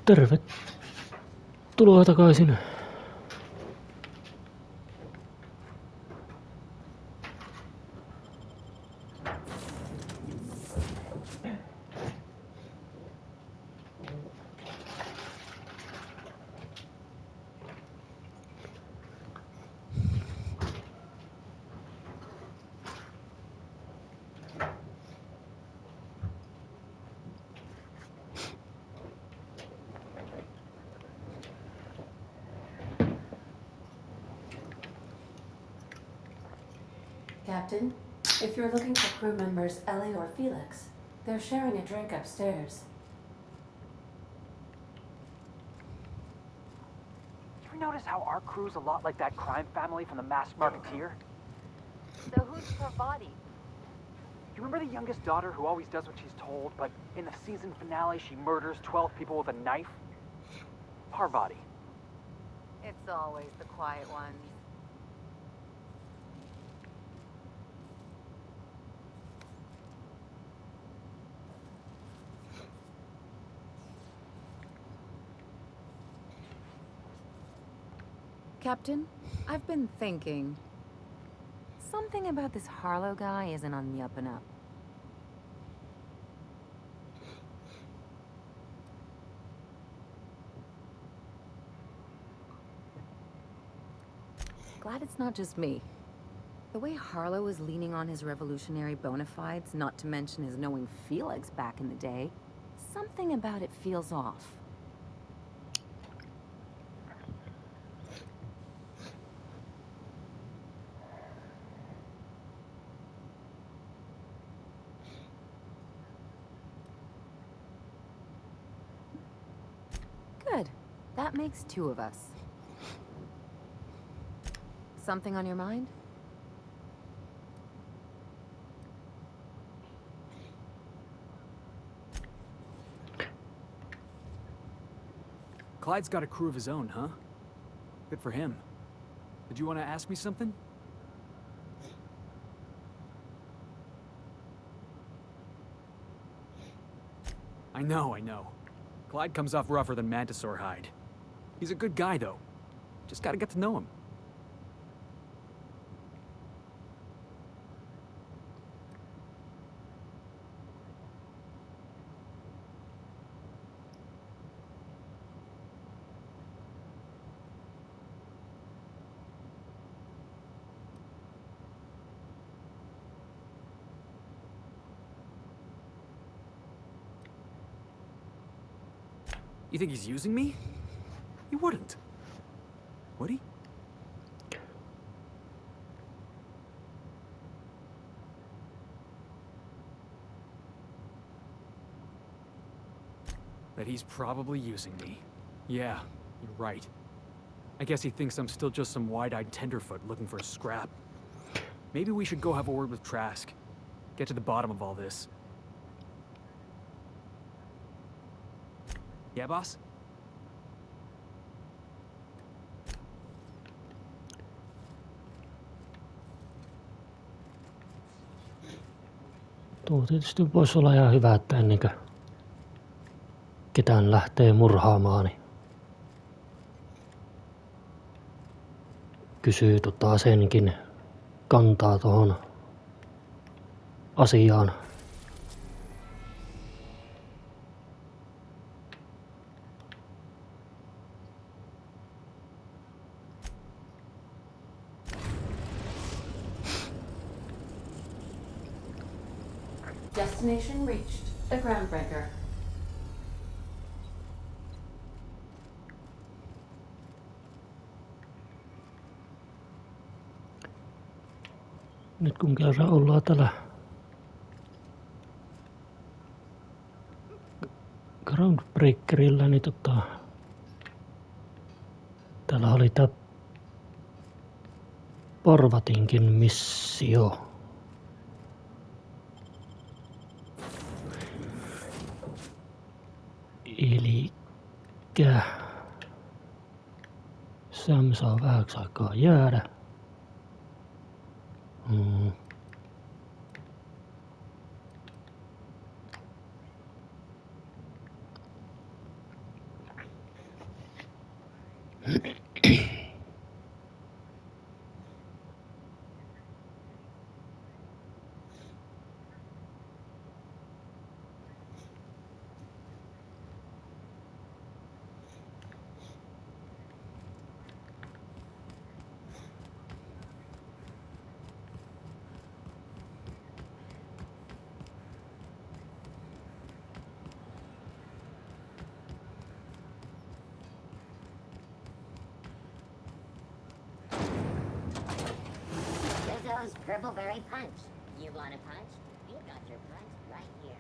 Tervetuloa takaisin. Captain, if you're looking for crew members Ellie or Felix, they're sharing a drink upstairs. You ever notice how our crew's a lot like that crime family from the Masked Marketeer? So who's Parvati? You remember the youngest daughter who always does what she's told, but in the season finale she murders 12 people with a knife? Parvati. It's always the quiet ones. Captain, I've been thinking. Something about this Harlow guy isn't on the up and up. Glad it's not just me. The way Harlow is leaning on his revolutionary bona fides, not to mention his knowing Felix back in the day, something about it feels off. Good. That makes two of us. Something on your mind? Clyde's got a crew of his own, huh? Good for him. Did you want to ask me something? I know. Clyde comes off rougher than Mantisaur hide. He's a good guy, though. Just gotta get to know him. You think he's using me? He wouldn't. Would he? That he's probably using me. Yeah, you're right. I guess he thinks I'm still just some wide-eyed tenderfoot looking for a scrap. Maybe we should go have a word with Trask. Get to the bottom of all this. Yeah, boss? Tuo tietysti voisi olla ihan hyvä, että ennen kuin ketään lähtee murhaamaan, niin kysyy senkin kantaa tuohon asiaan. Destination reached. The Groundbreaker. Nyt kun kerran ollaan täällä Groundbreakerilla, niin täällä oli tää Parvatinkin missio. Elikkä Sam saa vähäksi aikaa jäädä. Jojo's Purpleberry Punch. You want a punch? You got your punch right here.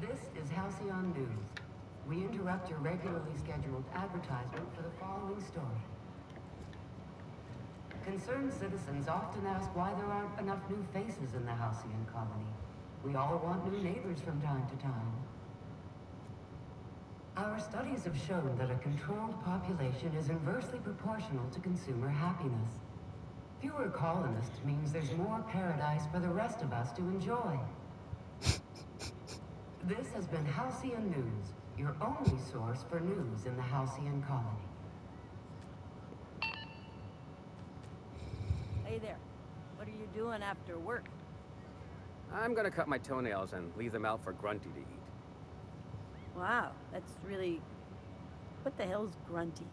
This is Halcyon News. We interrupt your regularly scheduled advertisement for the following story. Concerned citizens often ask why there aren't enough new faces in the Halcyon colony. We all want new neighbors from time to time. Our studies have shown that a controlled population is inversely proportional to consumer happiness. Fewer colonists means there's more paradise for the rest of us to enjoy. This has been Halcyon News, your only source for news in the Halcyon colony. Hey there. What are you doing after work? I'm gonna cut my toenails and leave them out for Grunty to eat. Wow, that's really... What the hell's grunty?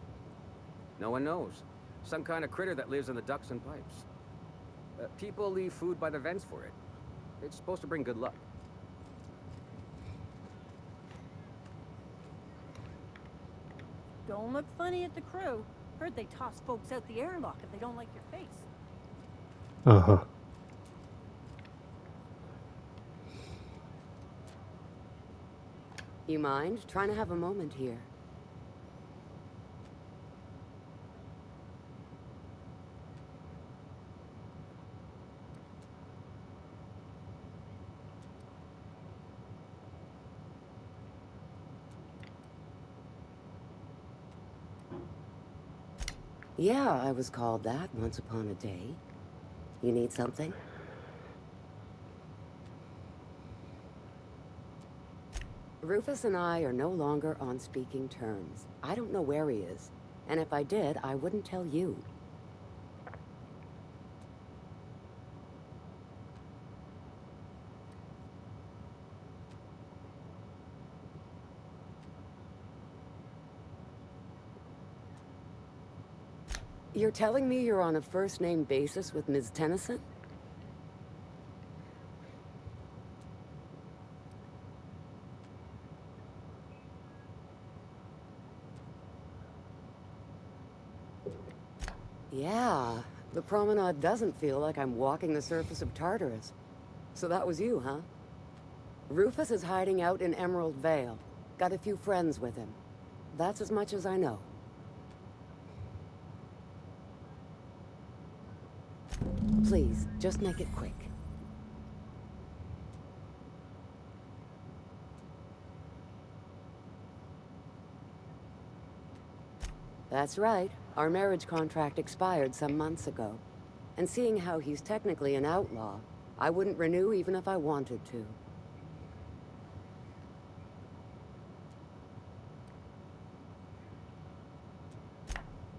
No one knows. Some kind of critter that lives in the ducts and pipes. People leave food by the vents for it. It's supposed to bring good luck. Don't look funny at the crew. Heard they toss folks out the airlock if they don't like your face. Uh-huh. You mind trying to have a moment here? Yeah, I was called that once upon a day. You need something? Rufus and I are no longer on speaking terms. I don't know where he is. And if I did, I wouldn't tell you. You're telling me you're on a first-name basis with Ms. Tennyson? Yeah, the promenade doesn't feel like I'm walking the surface of Tartarus. So that was you, huh? Rufus is hiding out in Emerald Vale. Got a few friends with him. That's as much as I know. Please, just make it quick. That's right. Our marriage contract expired some months ago. And seeing how he's technically an outlaw, I wouldn't renew even if I wanted to.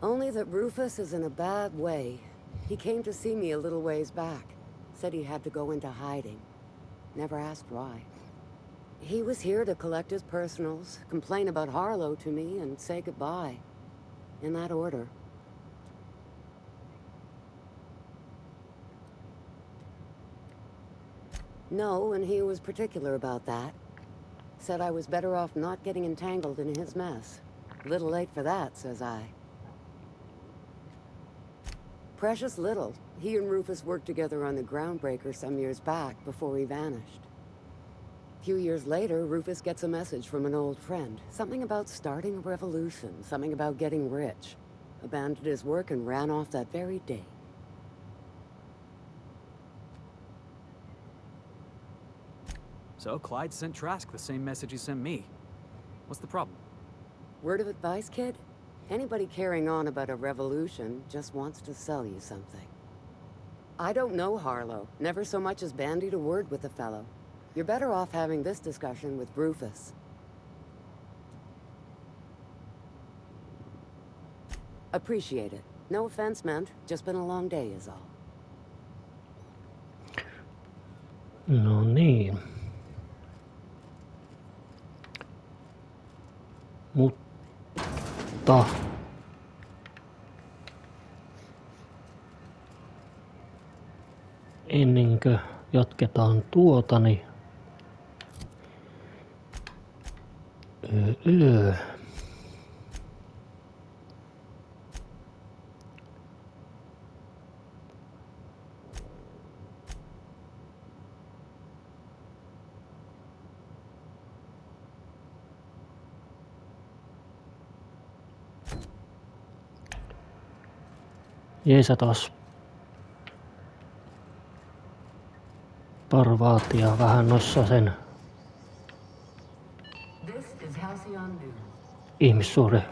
Only that Rufus is in a bad way. He came to see me a little ways back. Said he had to go into hiding. Never asked why. He was here to collect his personals, complain about Harlow to me, and say goodbye. In that order. No, and he was particular about that. Said I was better off not getting entangled in his mess. Little late for that, says I. Precious little. He and Rufus worked together on the Groundbreaker some years back before he vanished. A few years later, Rufus gets a message from an old friend. Something about starting a revolution, something about getting rich. Abandoned his work and ran off that very day. So Clyde sent Trask the same message he sent me. What's the problem? Word of advice, kid? Anybody carrying on about a revolution just wants to sell you something. I don't know Harlow. Never so much as bandied a word with the fellow. You're better off having this discussion with Rufus. Appreciate it. No offense meant. Just been a long day is all. No niin. Mutta... Ennen kuin jatketaan tuota, niin... Jeesatas Parvatia vähän noissa sen ihmissuhde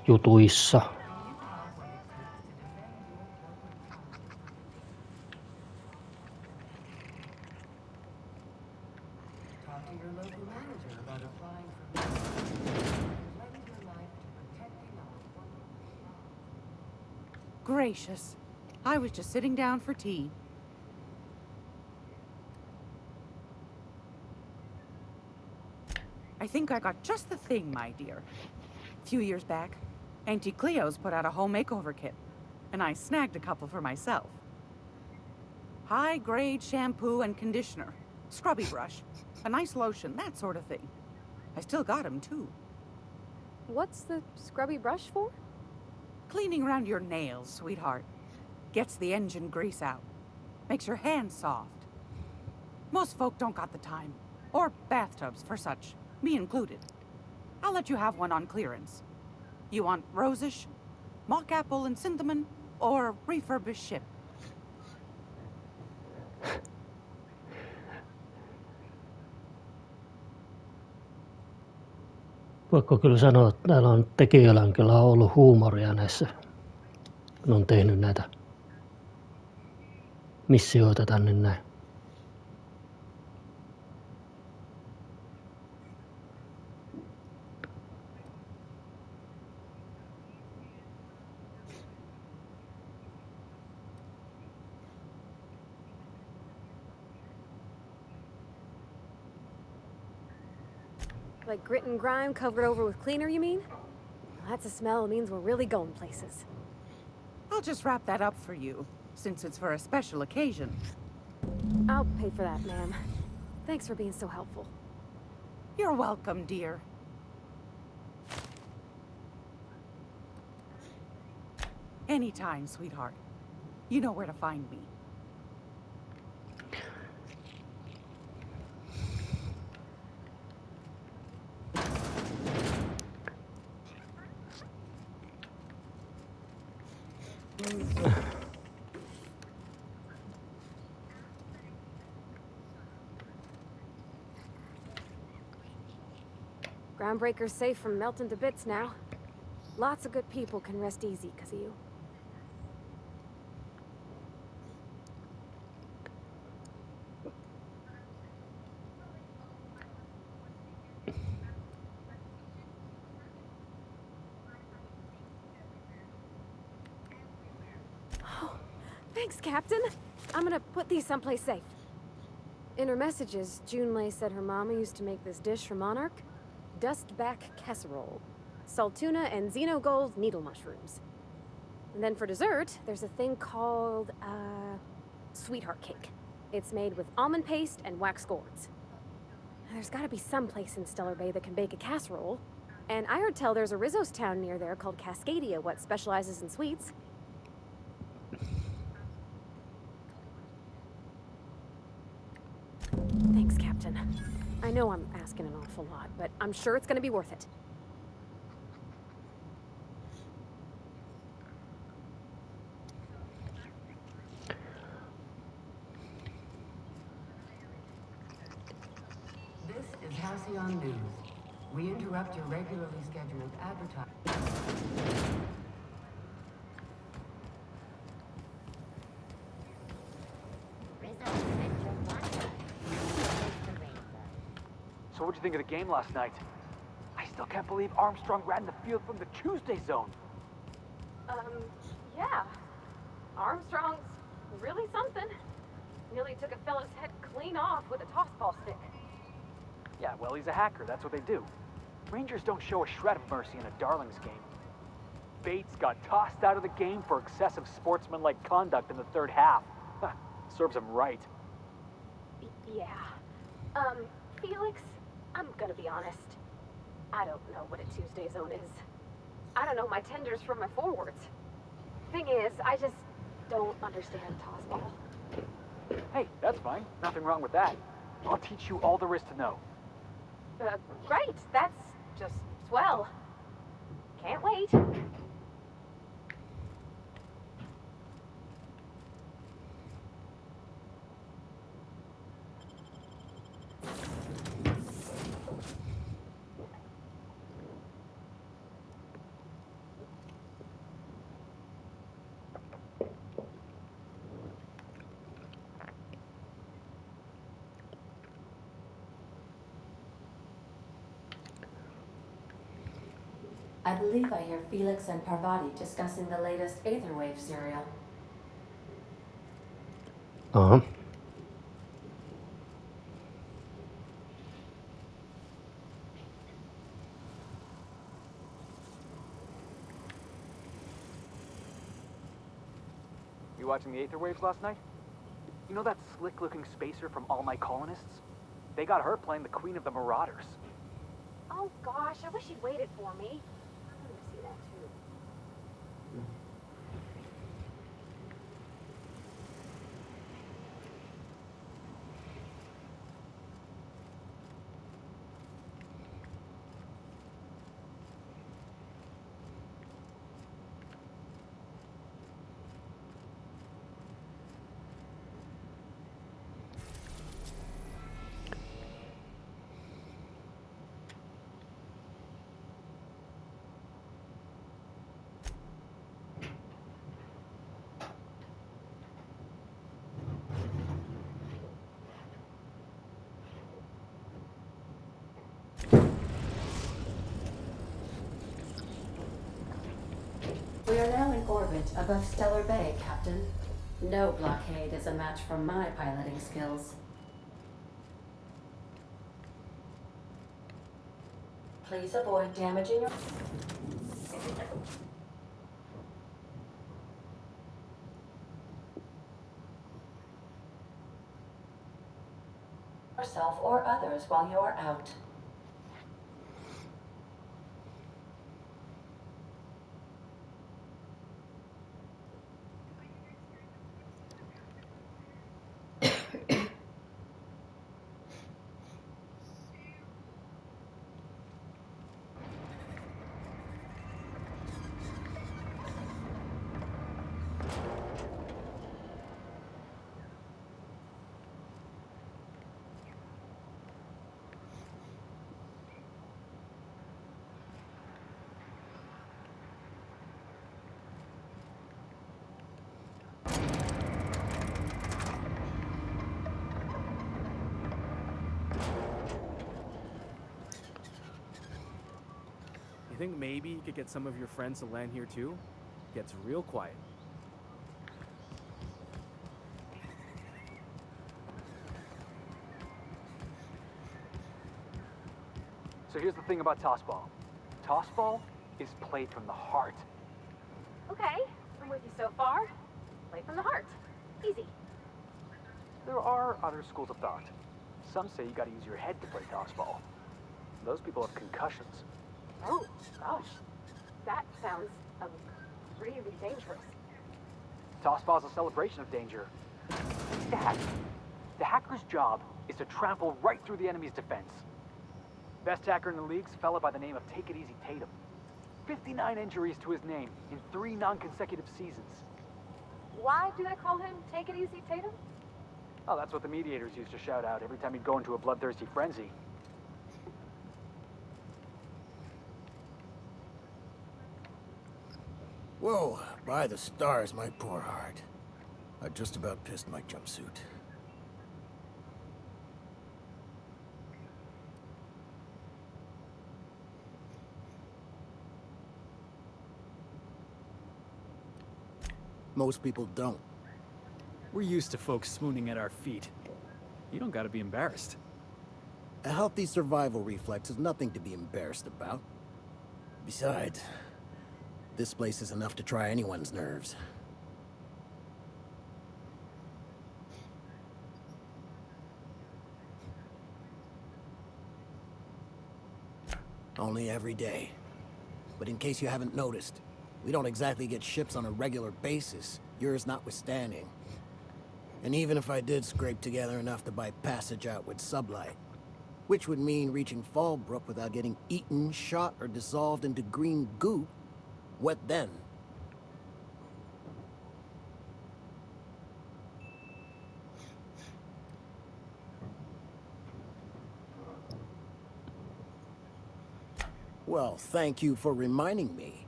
jutuissa. Gracious. I was just sitting down for tea. I think I got just the thing, my dear. A few years back, Auntie Cleo's put out a home makeover kit, and I snagged a couple for myself. High-grade shampoo and conditioner, scrubby brush, a nice lotion, that sort of thing. I still got 'em, too. What's the scrubby brush for? Cleaning around your nails, sweetheart. Gets the engine grease out. Makes your hands soft. Most folk don't got the time. Or bathtubs for such. Me included. I'll let you have one on clearance. You want rosish, mock apple and cinnamon, or refurbished ship? Voiko kyllä sanoa, että täällä on tekijöillä on kyllä ollut huumoria näissä, kun on tehnyt näitä missioita tänne näin. Like grit and grime covered over with cleaner, you mean? Well, that's a smell. It means we're really going places. I'll just wrap that up for you, since it's for a special occasion. I'll pay for that, ma'am. Thanks for being so helpful. You're welcome, dear. Anytime, sweetheart. You know where to find me. Groundbreaker's safe from melting to bits now. Lots of good people can rest easy because of you. Oh, thanks, Captain. I'm gonna put these someplace safe. In her messages, Junlei said her mama used to make this dish for Monarch. Dustback casserole. Salt tuna and xenogold needle mushrooms. And then for dessert, there's a thing called, sweetheart cake. It's made with almond paste and wax gourds. There's gotta be some place in Stellar Bay that can bake a casserole. And I heard tell there's a Rizzo's town near there called Cascadia, what specializes in sweets. Thanks, Captain. I know I'm asking an awful lot, but I'm sure it's gonna be worth it. Halcyon News. We interrupt your regularly scheduled advertising. So what'd you think of the game last night? I still can't believe Armstrong ran the field from the Tuesday zone. Yeah. Armstrong's really something. Nearly took a fella's head clean off with a tossball stick. Yeah, well, he's a hacker. That's what they do. Rangers don't show a shred of mercy in a Darlings game. Bates got tossed out of the game for excessive sportsmanlike conduct in the third half. Serves him right. Yeah. Felix, I'm gonna be honest. I don't know what a Tuesday zone is. I don't know my tenders from my forwards. Thing is, I just don't understand tossball. Hey, that's fine. Nothing wrong with that. I'll teach you all there is to know. Great. That's just swell. Can't wait. I believe I hear Felix and Parvati discussing the latest Aetherwave serial. Uh-huh. You watching the Aetherwaves last night? You know that slick-looking spacer from All My Colonists? They got her playing the Queen of the Marauders. Oh gosh, I wish he'd waited for me. I wanted to see that too. We are now in orbit above Stellar Bay, Captain. No blockade is a match for my piloting skills. Please avoid damaging yourself or others while you are out. You think maybe you could get some of your friends to land here too? Gets real quiet. So here's the thing about tossball. Tossball is played from the heart. Okay, I'm with you so far. Play from the heart. Easy. There are other schools of thought. Some say you gotta use your head to play tossball. Those people have concussions. Oh, gosh. That sounds, really dangerous. Tossball's a celebration of danger. The hacker's job is to trample right through the enemy's defense. Best hacker in the league's a fella by the name of Take It Easy Tatum. 59 injuries to his name in 3 non-consecutive seasons. Why do they call him Take It Easy Tatum? Oh, that's what the mediators used to shout out every time he'd go into a bloodthirsty frenzy. Whoa, by the stars, my poor heart. I just about pissed my jumpsuit. Most people don't. We're used to folks swooning at our feet. You don't gotta be embarrassed. A healthy survival reflex is nothing to be embarrassed about. Besides, this place is enough to try anyone's nerves. Only every day. But in case you haven't noticed, we don't exactly get ships on a regular basis, yours notwithstanding. And even if I did scrape together enough to buy passage out with sublight, which would mean reaching Fallbrook without getting eaten, shot, or dissolved into green goo, what then? Well, thank you for reminding me.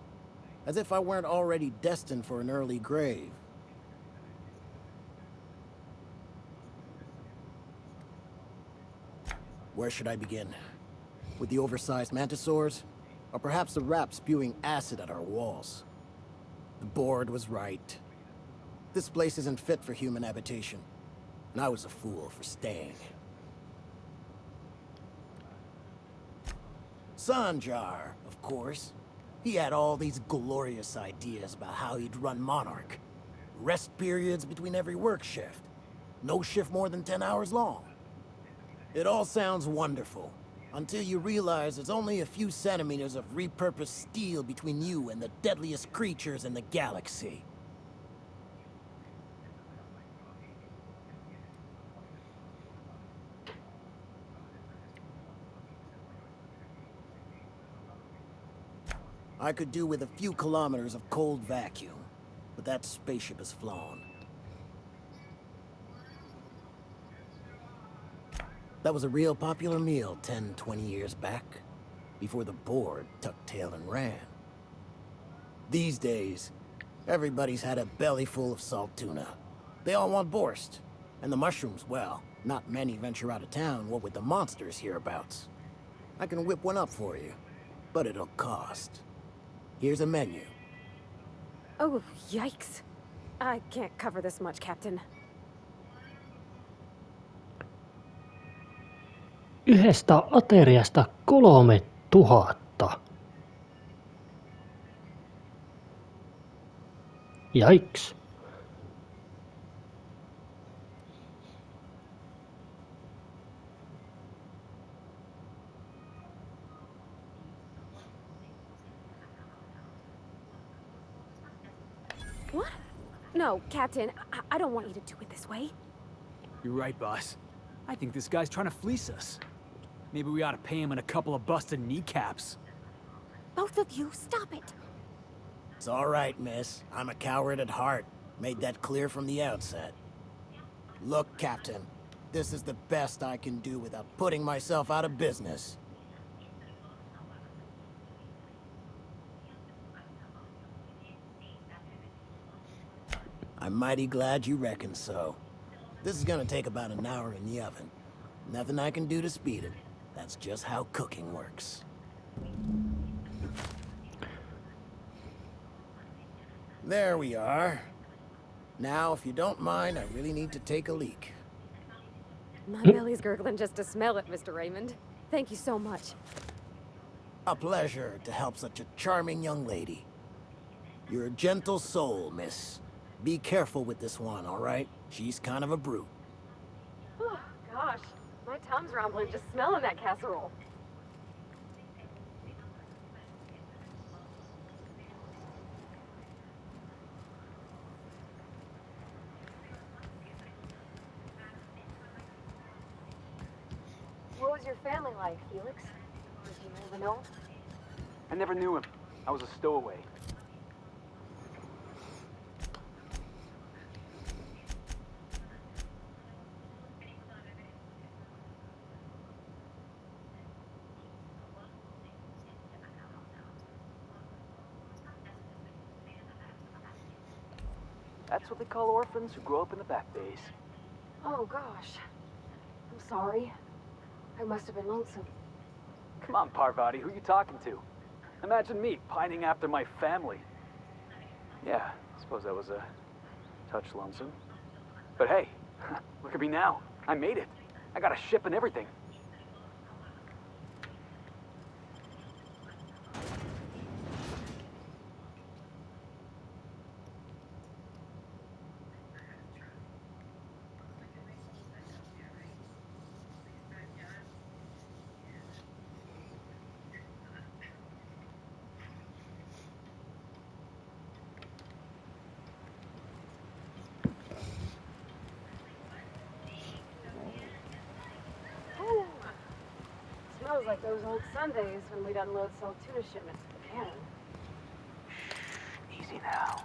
As if I weren't already destined for an early grave. Where should I begin? With the oversized mantisaurs? Or perhaps the rats spewing acid at our walls? The board was right. This place isn't fit for human habitation. And I was a fool for staying. Sanjar, of course. He had all these glorious ideas about how he'd run Monarch. Rest periods between every work shift. No shift more than 10 hours long. It all sounds wonderful, until you realize there's only a few centimeters of repurposed steel between you and the deadliest creatures in the galaxy. I could do with a few kilometers of cold vacuum, but that spaceship is flown. That was a real popular meal 10, 20 years back, before the board tucked tail and ran. These days, everybody's had a belly full of salt tuna. They all want borscht, and the mushrooms, well, not many venture out of town, what with the monsters hereabouts. I can whip one up for you, but it'll cost. Here's a menu. Oh, yikes. I can't cover this much, Captain. Yhdestä ateriasta 3000. Yikes. What? No, Captain, I don't want you to do it this way. You're right, boss. I think this guy's trying to fleece us. Maybe we ought to pay him in a couple of busted kneecaps. Both of you, stop it. It's all right, miss. I'm a coward at heart. Made that clear from the outset. Look, Captain, this is the best I can do without putting myself out of business. I'm mighty glad you reckon so. This is gonna take about an hour in the oven. Nothing I can do to speed it. That's just how cooking works. There we are. Now, if you don't mind, I really need to take a leak. My belly's gurgling just to smell it, Mr. Raymond. Thank you so much. A pleasure to help such a charming young lady. You're a gentle soul, miss. Be careful with this one, all right? She's kind of a brute. Oh, gosh. My tongue's rumbling just smelling that casserole. What was your family like, Felix? Did you ever know? I never knew him. I was a stowaway. That's what they call orphans who grow up in the back bays. Oh gosh. I'm sorry. I must have been lonesome. Come on, Parvati, who you talking to? Imagine me pining after my family. Yeah, I suppose that was a touch lonesome. But hey, look at me now. I made it. I got a ship and everything. Smells like those old Sundays when we'd unload salt tuna shipments to the cannon. Easy now.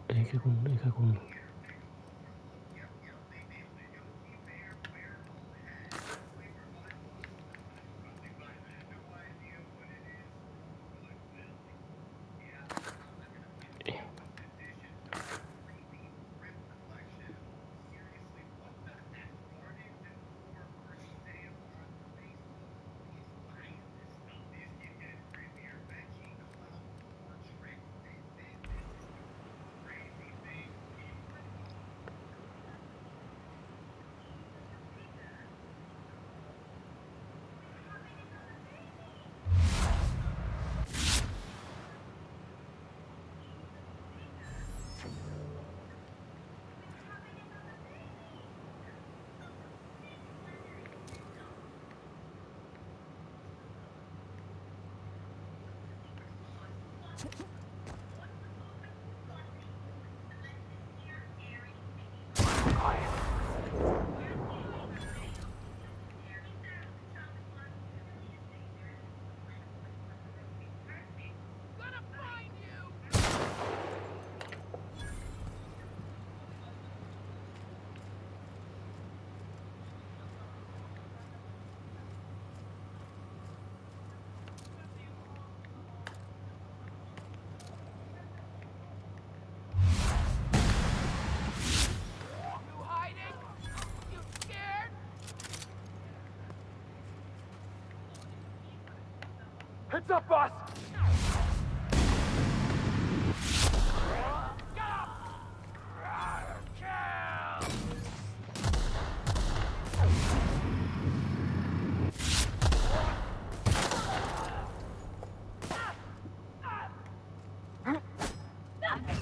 Eikä kun... Heads up, boss!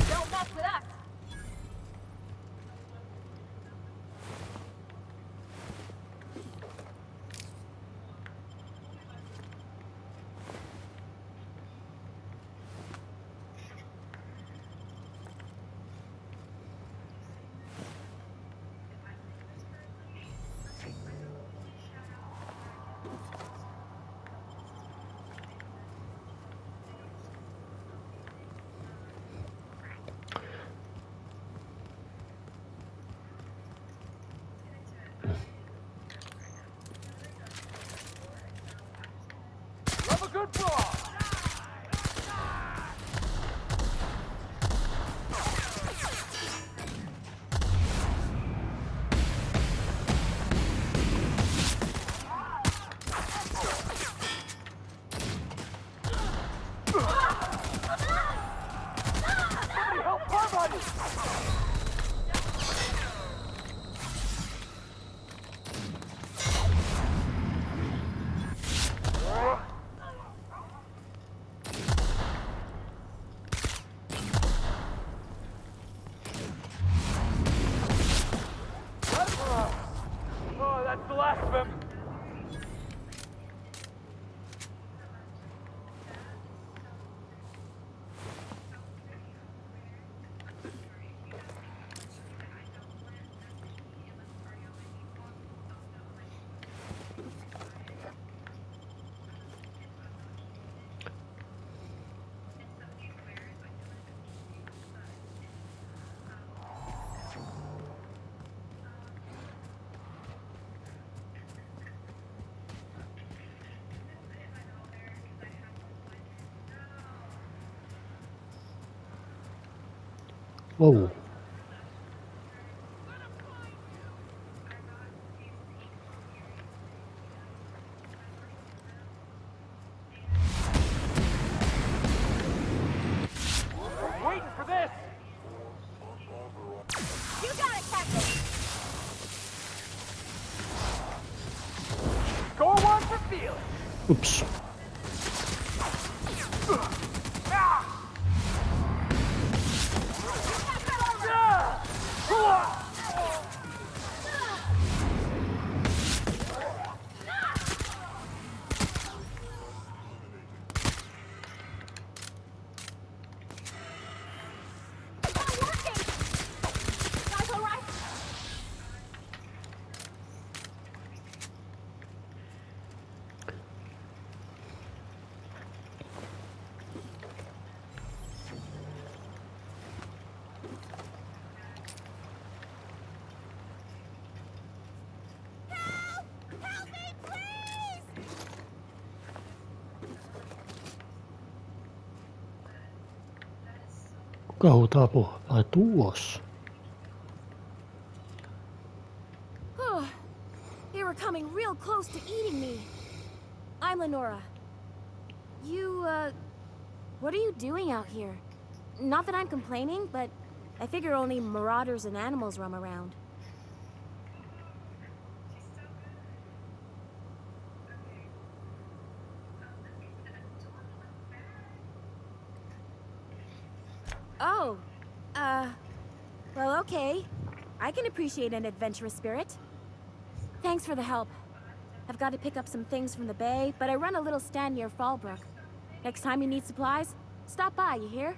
Don't mess with us! Have a good brawl! Somebody help Parvati! That's the last of him. Wow. Waiting for this. You got it, Captain! Score one for Felix. Oops. Guys, all right? Help me, please! Kuka huutaa apua? Ai tuossa. They were coming real close to eating me. I'm Lenora. What are you doing out here? Not that I'm complaining, but I figure only marauders and animals roam around. Oh, well, okay. I can appreciate an adventurous spirit. Thanks for the help. I've got to pick up some things from the bay, but I run a little stand near Fallbrook. Next time you need supplies, stop by, you hear?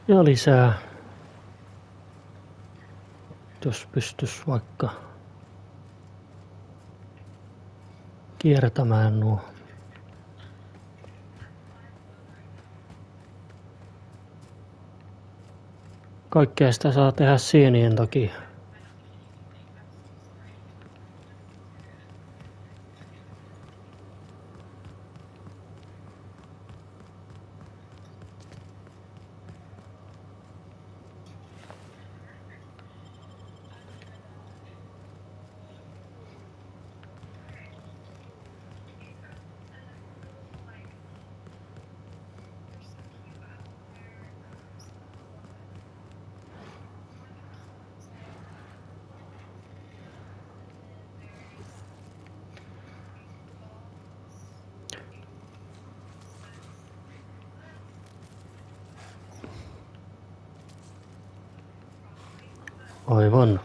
Ja lisää. Jos pystys vaikka kiertämään nuo. Kaikkea sitä saa tehdä sienien takia. Aivan.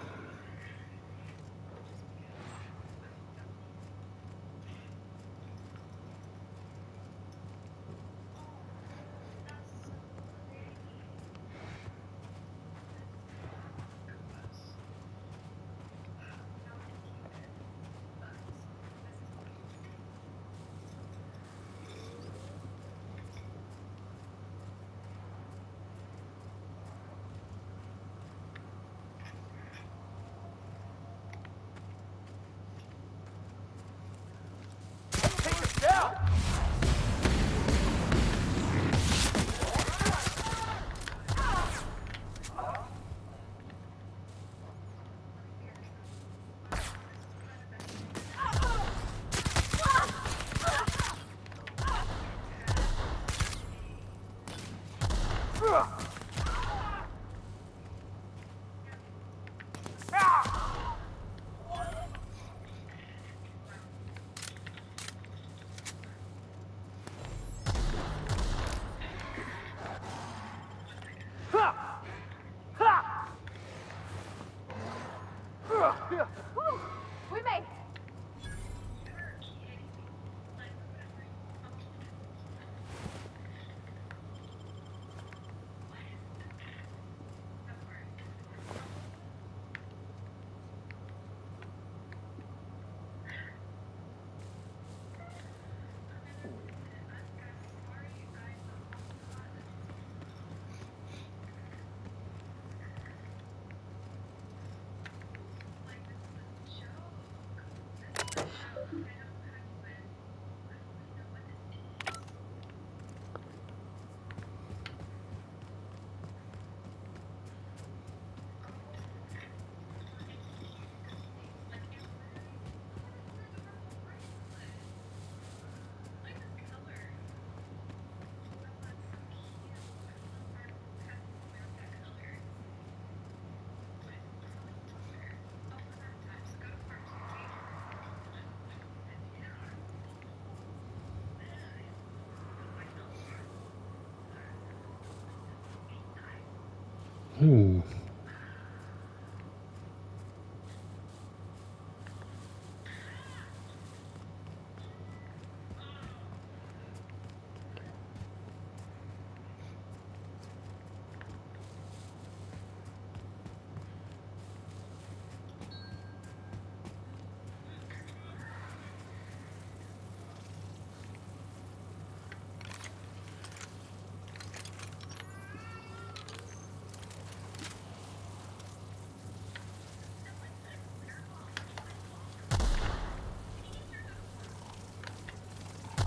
Hmm.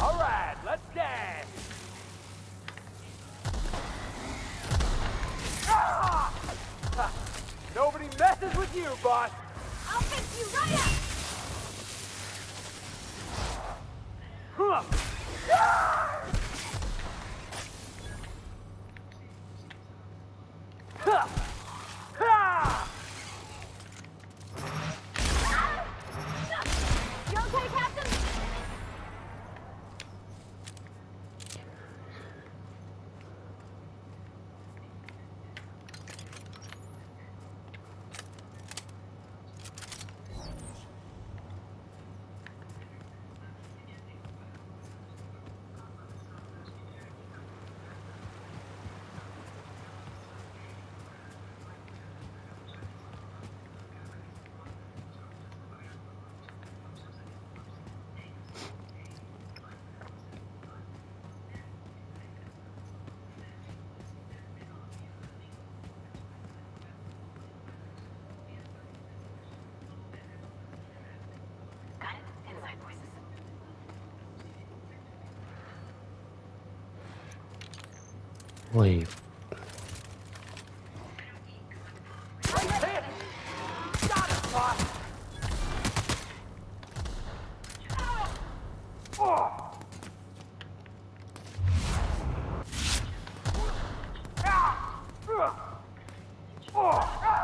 All right, let's dance. Ah! Ha! Nobody messes with you, boss. I'll fix you right up! Huh. Ah! Ha! Ha! You okay, Captain? Voi. Got it, boss. Oh. Ah! Oh! Ah!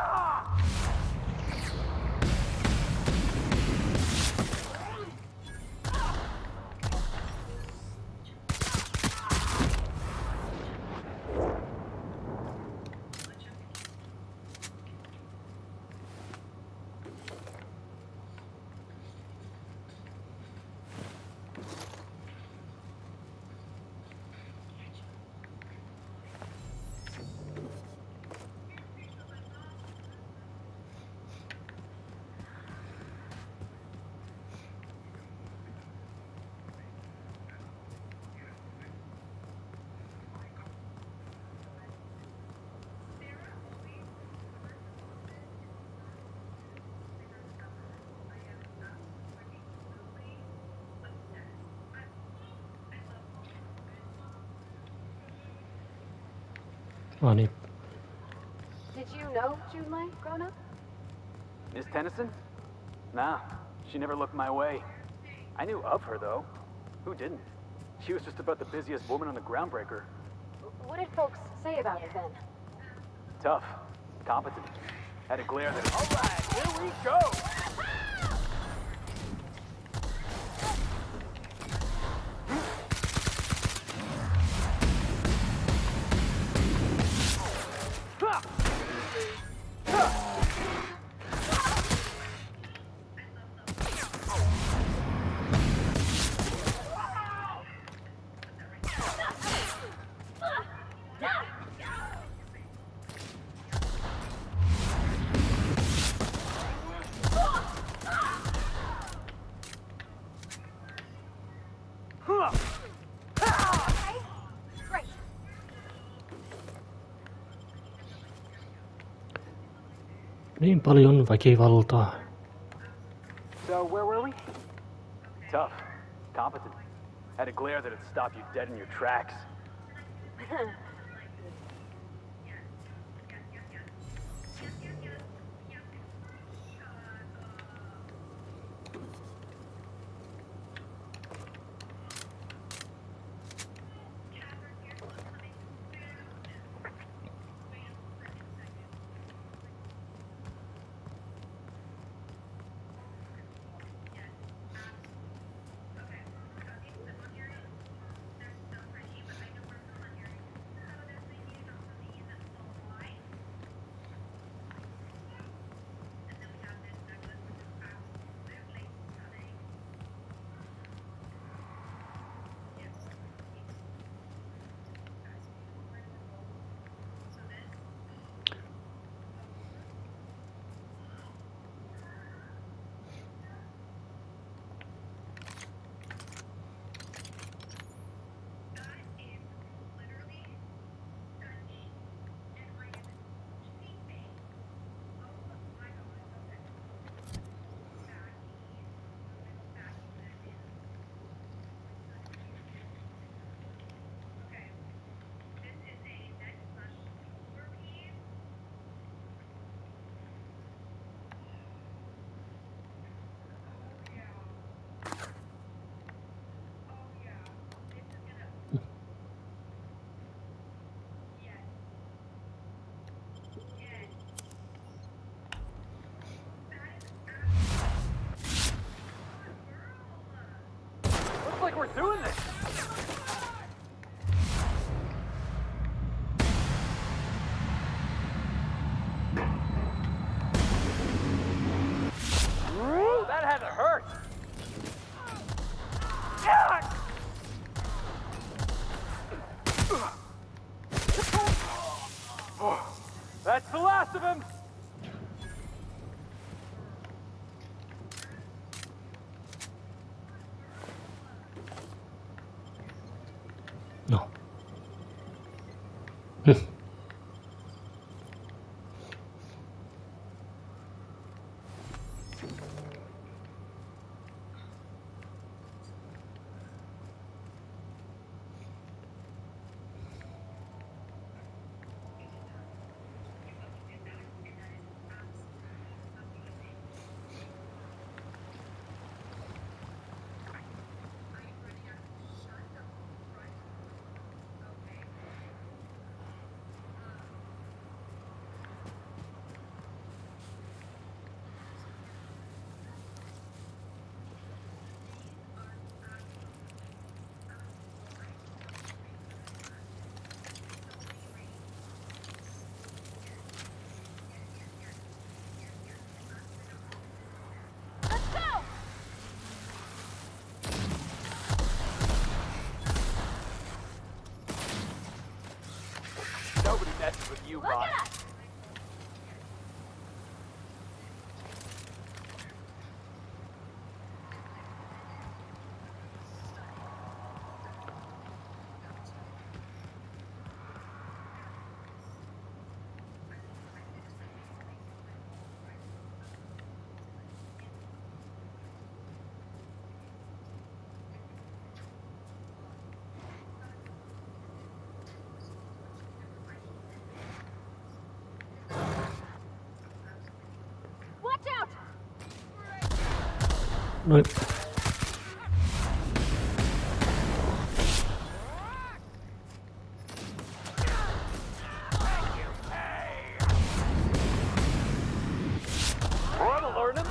No niin. Did you know Junlei grown up? Miss Tennyson? Nah, she never looked my way. I knew of her, though. Who didn't? She was just about the busiest woman on the groundbreaker. What did folks say about her then? Tough. Competent. Had a glare that... All right, here we go! Great. Niin paljon väkivaltaa. So, where were we? Tough. Competent. Had a glare that'd stop you dead in your tracks. we're doing this. That had to hurt. That's the last of him. No. Nobody messes with you, boss. Noin. Wanna learn him?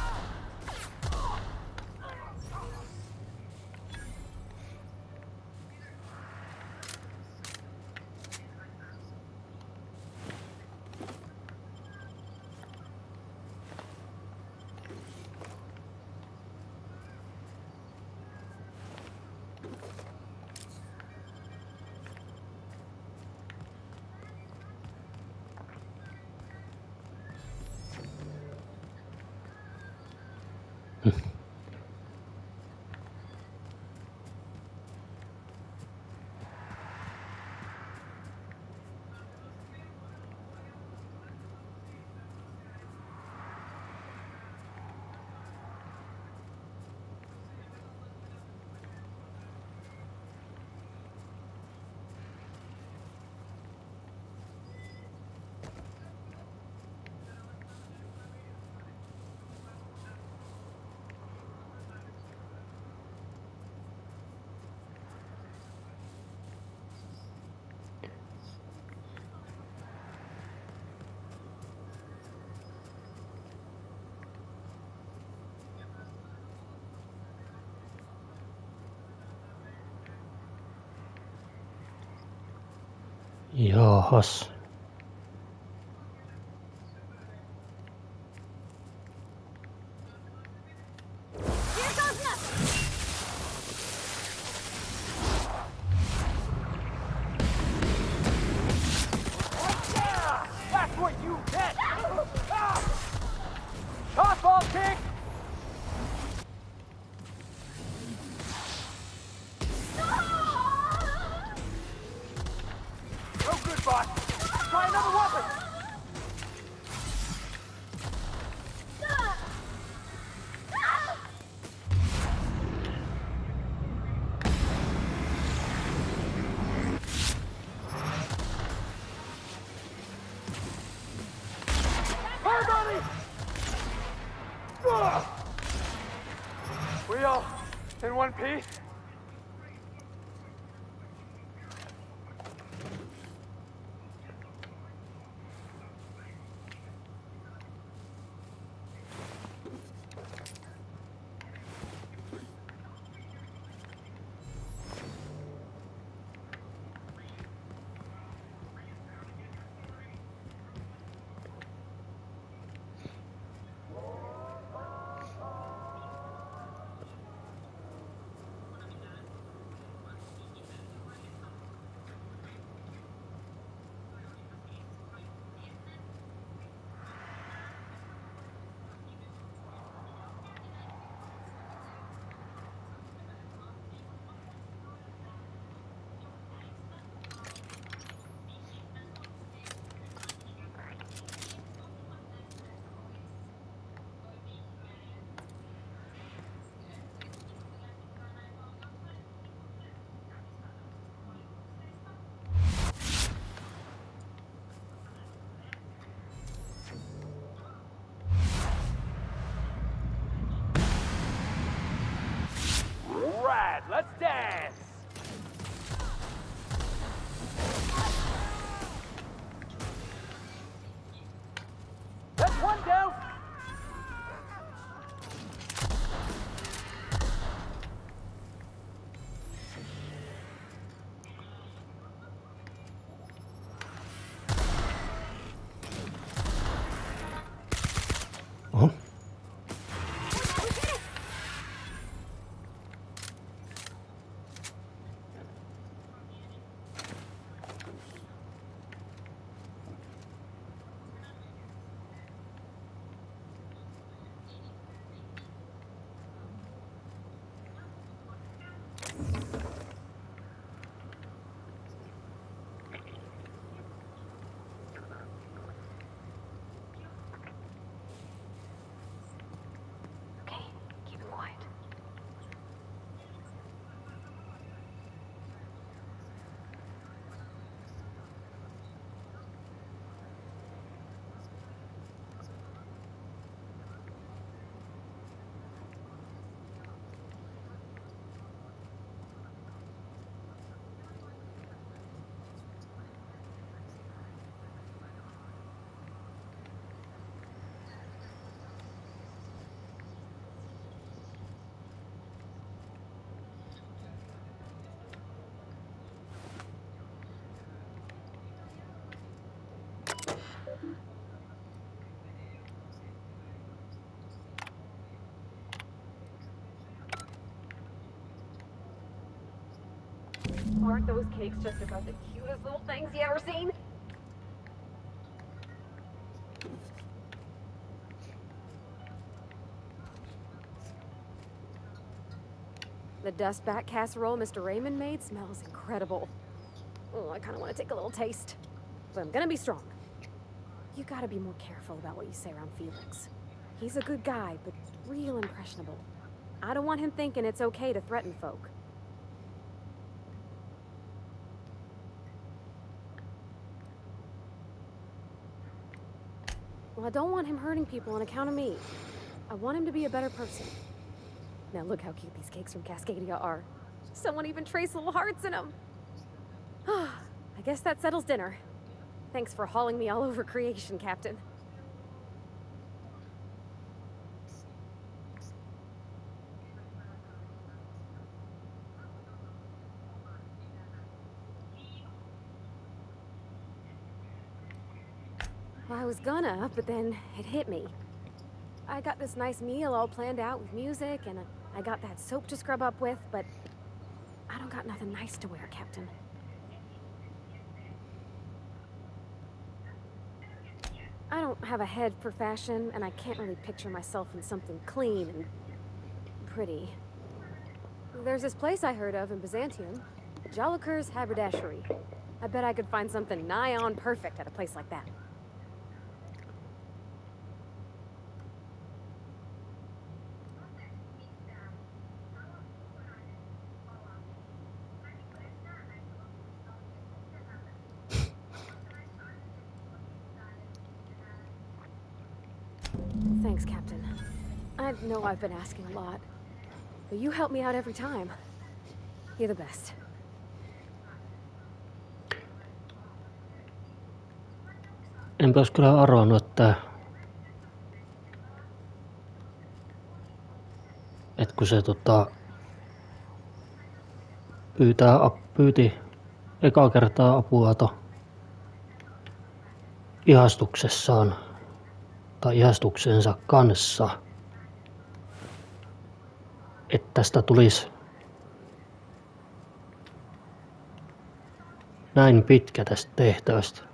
Jaahas. That's what you get! Tossball kick! No good, boss! Try another weapon! Parvati! We all in one piece? bad. Let's dance. That's one down. Oho. Okay, keep it quiet. Aren't those cakes just about the cutest little things you ever seen? The dustback casserole Mr. Raymond made smells incredible. Oh, I kind of want to take a little taste. But I'm gonna be strong. You gotta be more careful about what you say around Felix. He's a good guy, but real impressionable. I don't want him thinking it's okay to threaten folk. Well, I don't want him hurting people on account of me. I want him to be a better person. Now look how cute these cakes from Cascadia are. Someone even traced little hearts in them. I guess that settles dinner. Thanks for hauling me all over creation, Captain. Well, I was gonna, but then it hit me. I got this nice meal all planned out with music, and I got that soap to scrub up with, but I don't got nothing nice to wear, Captain. I don't have a head for fashion, and I can't really picture myself in something clean and pretty. There's this place I heard of in Byzantium, Jolicoeur's Haberdashery. I bet I could find something nigh on perfect at a place like that. Thanks, Captain. I know I've been asking a lot, but you help me out every time. You're the best. Enpä olisi kyllä arvannut, että kun se pyyti ekaa kertaa apua ihastuksessaan tai ihastuksensa kanssa, että tästä tulisi näin pitkä tästä tehtävästä.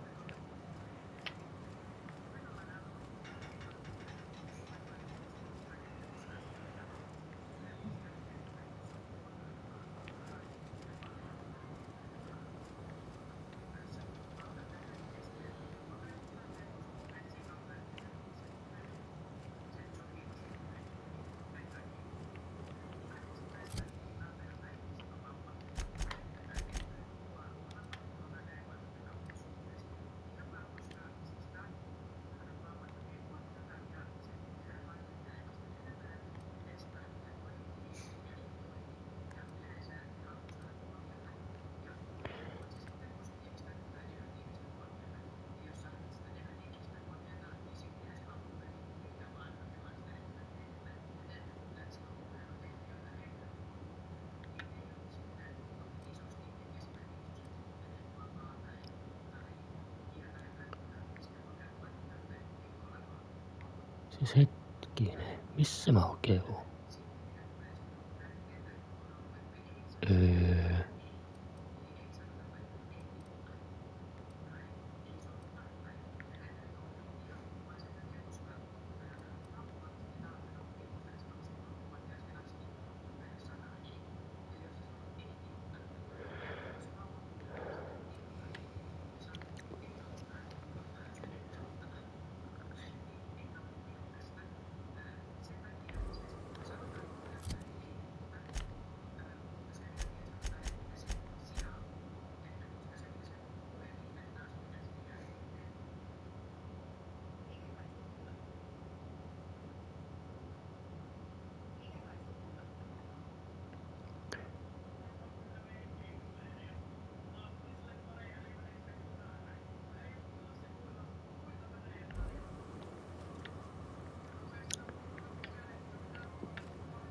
Siis hetkinen, missä mä oikein oon?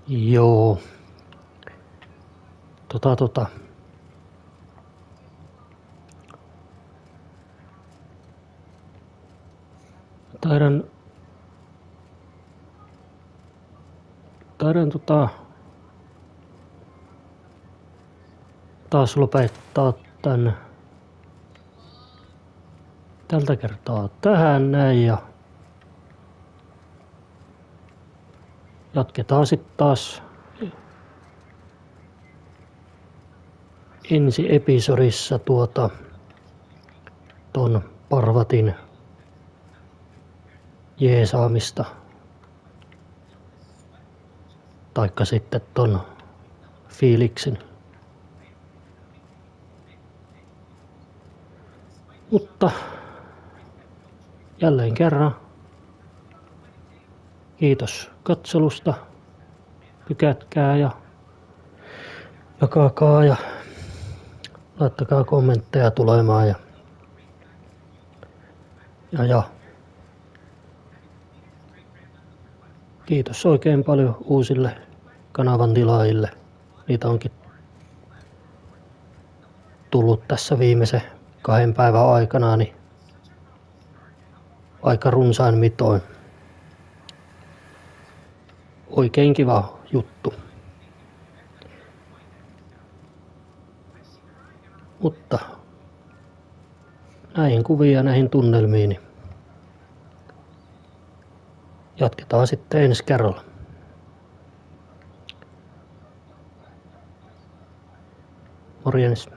Joo. Taidan taas lopettaa tän tältä kertaa tähän näin ja jatketaan sitten taas ensi episodissa ton Parvatin jeesaamista. Taikka sitten ton fiiliksen. Mutta jälleen kerran kiitos katselusta. Tykätkää ja jakakaa ja laittakaa kommentteja tulemaan ja kiitos oikein paljon uusille kanavan tilaajille. Niitä onkin tullut tässä viimeisen 2 päivän aikana niin aika runsain mitoin. Oikein kiva juttu. Mutta näihin kuviin ja näihin tunnelmiin niin jatketaan sitten ensi kerralla. Morjens.